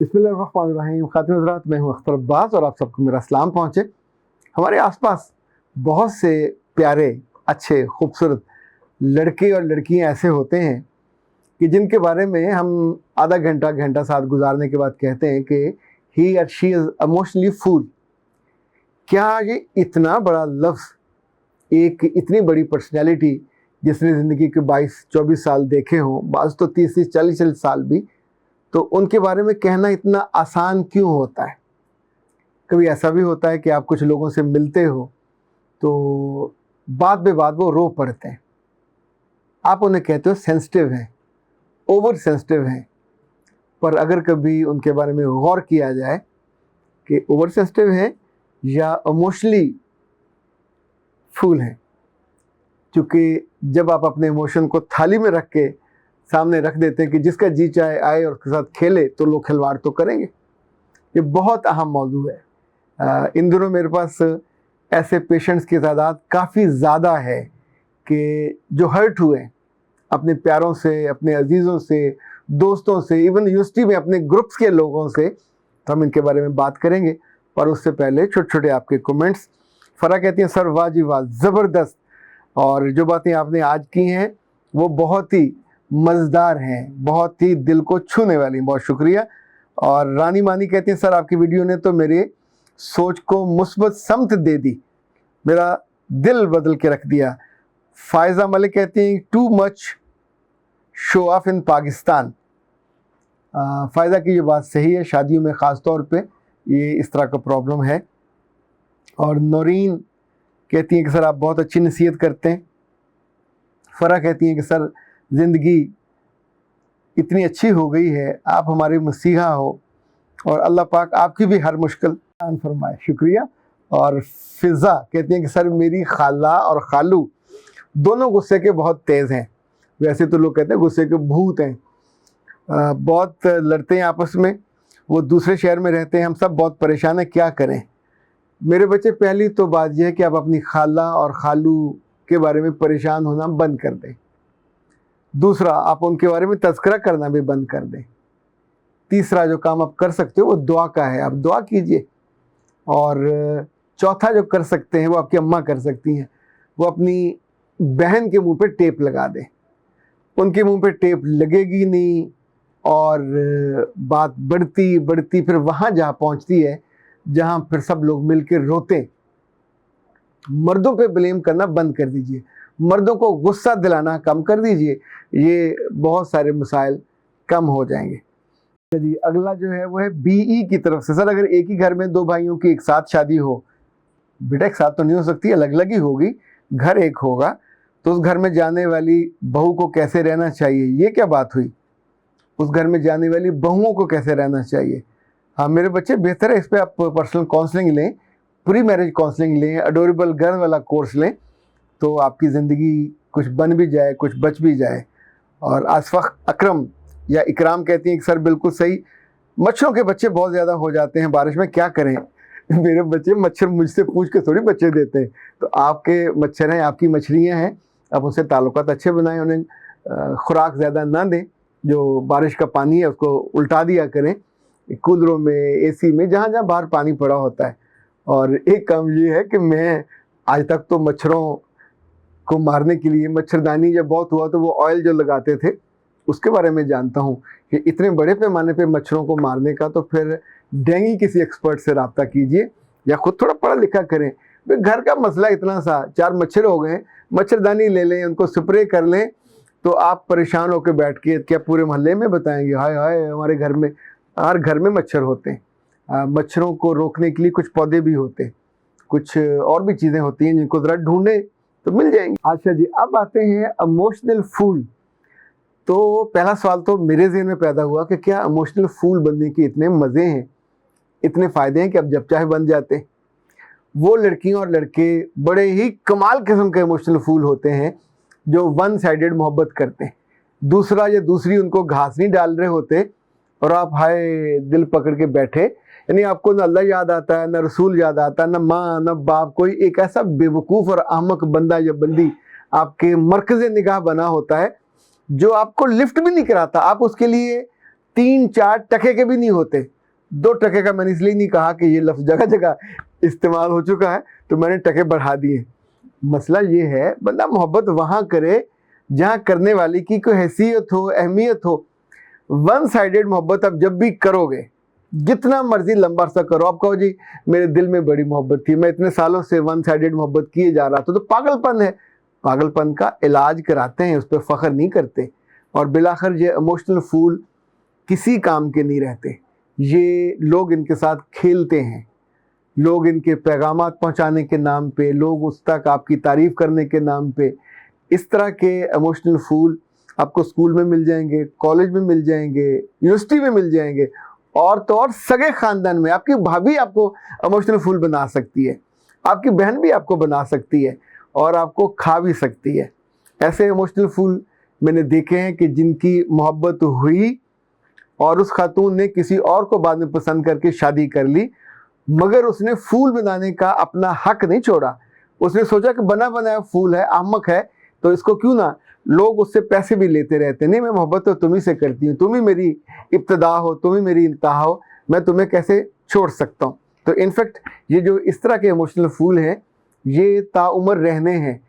बिस्मिल्लाहिर्रहमानिर्रहीम। खातिन हज़रात, मैं हूँ अख्तर अब्बास और आप सबको मेरा सलाम पहुँचे। हमारे आसपास बहुत से प्यारे, अच्छे, खूबसूरत लड़के और लड़कियाँ ऐसे होते हैं कि जिनके बारे में हम आधा घंटा घंटा साथ गुजारने के बाद कहते हैं कि ही और शी इज़ इमोशनली फूल। क्या ये इतना बड़ा लफ्ज़, एक इतनी बड़ी पर्सनैलिटी जिसने ज़िंदगी के 22-24 साल देखे हों, बाज़ तो 30-40 साल भी, तो उनके बारे में कहना इतना आसान क्यों होता है? कभी ऐसा भी होता है कि आप कुछ लोगों से मिलते हो तो बात बे बात वो रो पड़ते हैं। आप उन्हें कहते हो सेंसिटिव हैं, ओवर सेंसिटिव हैं, पर अगर कभी उनके बारे में गौर किया जाए कि ओवर सेंसिटिव हैं या इमोशनली फूल हैं, क्योंकि जब आप अपने इमोशन को थाली में रख के सामने रख देते हैं कि जिसका जी चाहे आए और उसके साथ खेले, तो लोग खिलवाड़ तो करेंगे। ये बहुत अहम मौजू है। इन दिनों मेरे पास ऐसे पेशेंट्स की तादाद काफ़ी ज़्यादा है कि जो हर्ट हुए अपने प्यारों से, अपने अजीज़ों से, दोस्तों से, इवन यूनिवर्सिटी में अपने ग्रुप्स के लोगों से। तो हम इनके बारे में बात करेंगे, पर उससे पहले छोटे छोटे आपके कमेंट्स। फ़रा कहती हैं, सर वाह जी वाह, ज़बरदस्त, और जो बातें आपने आज की हैं वो बहुत ही मज़ेदार हैं, बहुत ही दिल को छूने वाली। बहुत शुक्रिया। और रानी मानी कहती हैं, सर आपकी वीडियो ने तो मेरे सोच को मुस्बत समत दे दी, मेरा दिल बदल के रख दिया। फ़ायज़ा मलिक कहती हैं, टू मच शो ऑफ इन पाकिस्तान। फ़ायज़ा की ये बात सही है, शादियों में ख़ास तौर पे ये इस तरह का प्रॉब्लम है। और नौरीन कहती हैं कि सर आप बहुत अच्छी नसीहत करते हैं। फ़रा कहती हैं कि सर ज़िंदगी इतनी अच्छी हो गई है, आप हमारे मसीहा हो और अल्लाह पाक आपकी भी हर मुश्किल आसान फरमाए। शुक्रिया। और फ़िज़ा कहती हैं कि सर मेरी खाला और खालू दोनों गुस्से के बहुत तेज़ हैं। वैसे तो लोग कहते हैं गुस्से के भूत हैं, बहुत लड़ते हैं आपस में। वो दूसरे शहर में रहते हैं, हम सब बहुत परेशान हैं, क्या करें मेरे बच्चे? पहली तो बात यह है कि आप अपनी खाला और खालू के बारे में परेशान होना बंद कर दें। दूसरा, आप उनके बारे में तज़किरा करना भी बंद कर दें। तीसरा जो काम आप कर सकते हो वो दुआ का है, आप दुआ कीजिए। और चौथा जो कर सकते हैं वो आपकी अम्मा कर सकती हैं, वो अपनी बहन के मुंह पे टेप लगा दें। उनके मुंह पे टेप लगेगी नहीं और बात बढ़ती बढ़ती फिर वहाँ जा पहुँचती है जहाँ फिर सब लोग मिल के रोते। मर्दों पे ब्लेम करना बंद कर दीजिए, मर्दों को गुस्सा दिलाना कम कर दीजिए, ये बहुत सारे मसाइल कम हो जाएंगे। जी, अगला जो है वो है बीई की तरफ से। सर अगर एक ही घर में दो भाइयों की एक साथ शादी हो, बेटा एक साथ तो नहीं हो सकती, अलग अलग ही होगी, घर एक होगा, तो उस घर में जाने वाली बहू को कैसे रहना चाहिए, ये क्या बात हुई? उस घर में जाने वाली बहुओं को कैसे रहना चाहिए? हाँ मेरे बच्चे, बेहतर है इस पर आप पर्सनल काउंसलिंग लें, प्री मैरिज काउंसलिंग लें, अडोरेबल गर्ल वाला कोर्स लें, तो आपकी ज़िंदगी कुछ बन भी जाए, कुछ बच भी जाए। और आसफ़ा अकरम या इकराम कहती हैं कि सर बिल्कुल सही, मच्छरों के बच्चे बहुत ज़्यादा हो जाते हैं बारिश में, क्या करें? मेरे बच्चे मच्छर मुझसे पूछ के थोड़ी बच्चे देते हैं, तो आपके मच्छर हैं, आपकी मछलियाँ हैं, आप उनसे ताल्लुकात अच्छे बनाएं, उन्हें खुराक ज़्यादा ना दें, जो बारिश का पानी है उसको उल्टा दिया करें कूलरों में, एसी में, जहाँ जहाँ बाहर पानी पड़ा होता है। और एक काम ये है कि मैं आज तक तो मच्छरों को मारने के लिए मच्छरदानी जब बहुत हुआ तो वो ऑयल जो लगाते थे उसके बारे में जानता हूँ कि इतने बड़े पैमाने पे मच्छरों को मारने का, तो फिर डेंगू किसी एक्सपर्ट से रब्ता कीजिए या खुद थोड़ा पढ़ा लिखा करें। घर का मसला इतना सा, 4 मच्छर हो गए, मच्छरदानी ले लें, उनको स्प्रे कर लें, तो आप परेशान होकर बैठ के क्या पूरे मोहल्ले में बताएंगे हाय हाय हमारे घर में, हर घर में मच्छर होते हैं। मच्छरों को रोकने के लिए कुछ पौधे भी होते हैं, कुछ और भी चीज़ें होती हैं जिनको ज़रा ढूंढें तो मिल जाएंगी। अच्छा जी, अब आते हैं इमोशनल फूल। तो पहला सवाल तो मेरे ज़हन में पैदा हुआ कि क्या इमोशनल फूल बनने के इतने मज़े हैं, इतने फ़ायदे हैं कि अब जब चाहे बन जाते हैं। वो लड़कियां और लड़के बड़े ही कमाल किस्म के इमोशनल फूल होते हैं जो वन साइडेड मोहब्बत करते हैं, दूसरा या दूसरी उनको घास नहीं डाल रहे होते और आप हाय दिल पकड़ के बैठे, यानी आपको न अल्लाह याद आता है, न रसूल याद आता है, न माँ न बाप, कोई एक ऐसा बेवकूफ़ और अहमक बंदा या बंदी आपके मरकज़ निगाह बना होता है जो आपको लिफ्ट भी नहीं कराता, आप उसके लिए 3-4 टके के भी नहीं होते। 2 टके का मैंने इसलिए नहीं कहा कि ये लफ्ज़ जगह जगह इस्तेमाल हो चुका है तो मैंने टके बढ़ा दिए। मसला ये है, बंदा मोहब्बत वहाँ करे जहाँ करने वाले की कोई हैसियत हो, अहमियत हो। वन साइडेड मोहब्बत आप जब भी करोगे, जितना मर्जी लंबा सा करो, आप कहो जी मेरे दिल में बड़ी मोहब्बत थी, मैं इतने सालों से वन साइडेड मोहब्बत किए जा रहा था, तो पागलपन है। पागलपन का इलाज कराते हैं, उस पर फ़ख्र नहीं करते। और बिलाखिर ये इमोशनल फूल किसी काम के नहीं रहते। ये लोग इनके साथ खेलते हैं, लोग इनके पैगामात पहुंचाने के नाम पे, लोग उस तक आपकी तारीफ़ करने के नाम पे, इस तरह के इमोशनल फूल आपको स्कूल में मिल जाएंगे, कॉलेज में मिल जाएंगे, यूनिवर्सिटी में मिल जाएंगे, और तो और सगे ख़ानदान में। आपकी भाभी आपको इमोशनल फूल बना सकती है, आपकी बहन भी आपको बना सकती है, और आपको खा भी सकती है। ऐसे इमोशनल फूल मैंने देखे हैं कि जिनकी मोहब्बत हुई और उस खातून ने किसी और को बाद में पसंद करके शादी कर ली, मगर उसने फूल बनाने का अपना हक नहीं छोड़ा। उसने सोचा कि बना बनाया फूल है, अहमक है, तो इसको क्यों ना, लोग उससे पैसे भी लेते रहते, नहीं मैं मोहब्बत तो तुम ही से करती हूँ, तुम ही मेरी इब्तदा हो, तुम ही मेरी इंतहा हो, मैं तुम्हें कैसे छोड़ सकता हूँ। तो इनफैक्ट ये जो इस तरह के इमोशनल फूल हैं ये ताउम्र रहने हैं,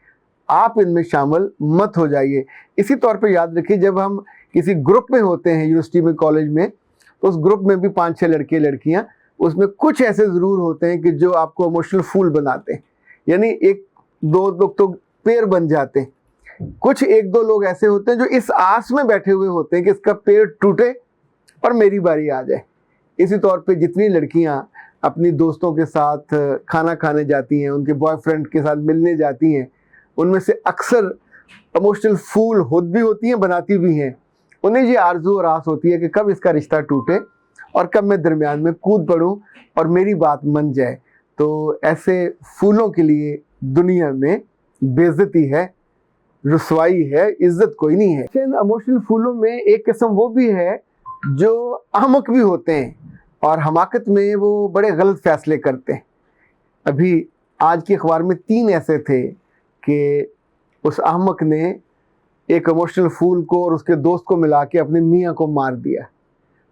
आप इनमें शामिल मत हो जाइए। इसी तौर पे याद रखिए, जब हम किसी ग्रुप में होते हैं यूनिवर्सिटी में, कॉलेज में, तो उस ग्रुप में भी 5-6 लड़के लड़कियां, उसमें कुछ ऐसे ज़रूर होते हैं कि जो आपको इमोशनल फूल बनाते हैं, यानी 1-2 लोग तो पेड़ बन जाते हैं। कुछ 1-2 लोग ऐसे होते हैं जो इस आस में बैठे हुए होते हैं कि इसका पेड़ टूटे और मेरी बारी आ जाए। इसी तौर पे जितनी लड़कियां अपनी दोस्तों के साथ खाना खाने जाती हैं, उनके बॉयफ्रेंड के साथ मिलने जाती हैं, उनमें से अक्सर इमोशनल फूल खुद भी होती हैं, बनाती भी हैं। उन्हें ये आरज़ू और आस होती है कि कब इसका रिश्ता टूटे और कब मैं दरमियान में कूद पड़ूं और मेरी बात मन जाए। तो ऐसे फूलों के लिए दुनिया में बेइज्जती है, रुसवाई है, इज्जत कोई नहीं है। इन इमोशनल फूलों में एक किस्म वो भी है जो अहमक भी होते हैं, और हमाकत में वो बड़े गलत फैसले करते हैं। अभी आज की अखबार में 3 ऐसे थे कि उस अहमक ने एक इमोशनल फूल को और उसके दोस्त को मिला के अपने मियाँ को मार दिया।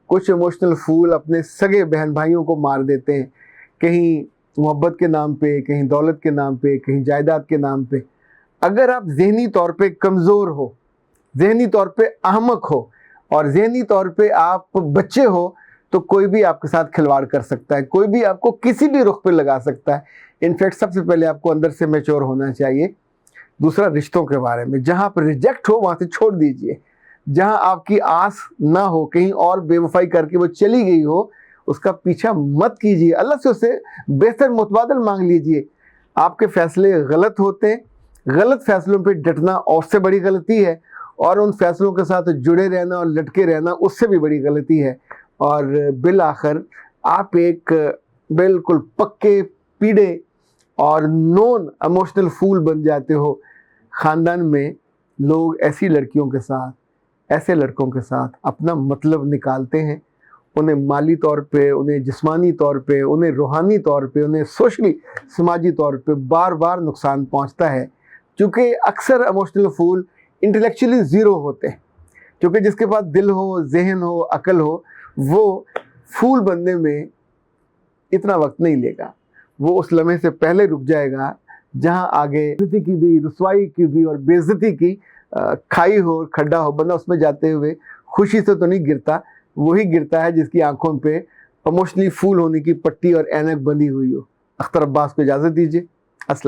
कुछ इमोशनल फूल अपने सगे बहन भाइयों को मार देते हैं, कहीं मोहब्बत के नाम पे, कहीं दौलत के नाम पे, कहीं जायदाद के नाम पे। अगर आप ज़हनी तौर पे कमज़ोर हो, ज़हनी तौर पे अहमक हो, और ज़हनी तौर पे आप बच्चे हो, तो कोई भी आपके साथ खिलवाड़ कर सकता है, कोई भी आपको किसी भी रुख पे लगा सकता है। इनफैक्ट सबसे पहले आपको अंदर से मैच्योर होना चाहिए। दूसरा, रिश्तों के बारे में, जहाँ पर रिजेक्ट हो वहाँ से छोड़ दीजिए। जहाँ आपकी आस ना हो, कहीं और बेवफाई करके वो चली गई हो, उसका पीछा मत कीजिए, अल्लाह से उससे बेहतर मुतबादल मांग लीजिए। आपके फैसले गलत होते हैं, गलत फैसलों पे डटना और से बड़ी गलती है, और उन फैसलों के साथ जुड़े रहना और लटके रहना उससे भी बड़ी गलती है। और बिल आखिर आप एक बिल्कुल पक्के, पीड़े और नॉन इमोशनल फूल बन जाते हो। ख़ानदान में लोग ऐसी लड़कियों के साथ, ऐसे लड़कों के साथ अपना मतलब निकालते हैं, उन्हें माली तौर पे, उन्हें जिस्मानी तौर पे, उन्हें रूहानी तौर पे, उन्हें सोशली, समाजी तौर पे बार बार नुकसान पहुंचता है। क्योंकि अक्सर इमोशनल फूल इंटेलेक्चुअली ज़ीरो होते हैं, क्योंकि जिसके पास दिल हो, जहन हो, अकल हो, वो फूल बनने में इतना वक्त नहीं लेगा। वो उस लम्हे से पहले रुक जाएगा जहाँ आगे बेइज्जती की भी, रुसवाई की भी और बेइज्जती की खाई हो, खड्डा हो। बंदा उसमें जाते हुए खुशी से तो नहीं गिरता, वही गिरता है जिसकी आंखों पे इमोशनली फूल होने की पट्टी और ऐनक बंधी हुई हो। अख्तर अब्बास को इजाज़त दीजिए। अस्सलाम।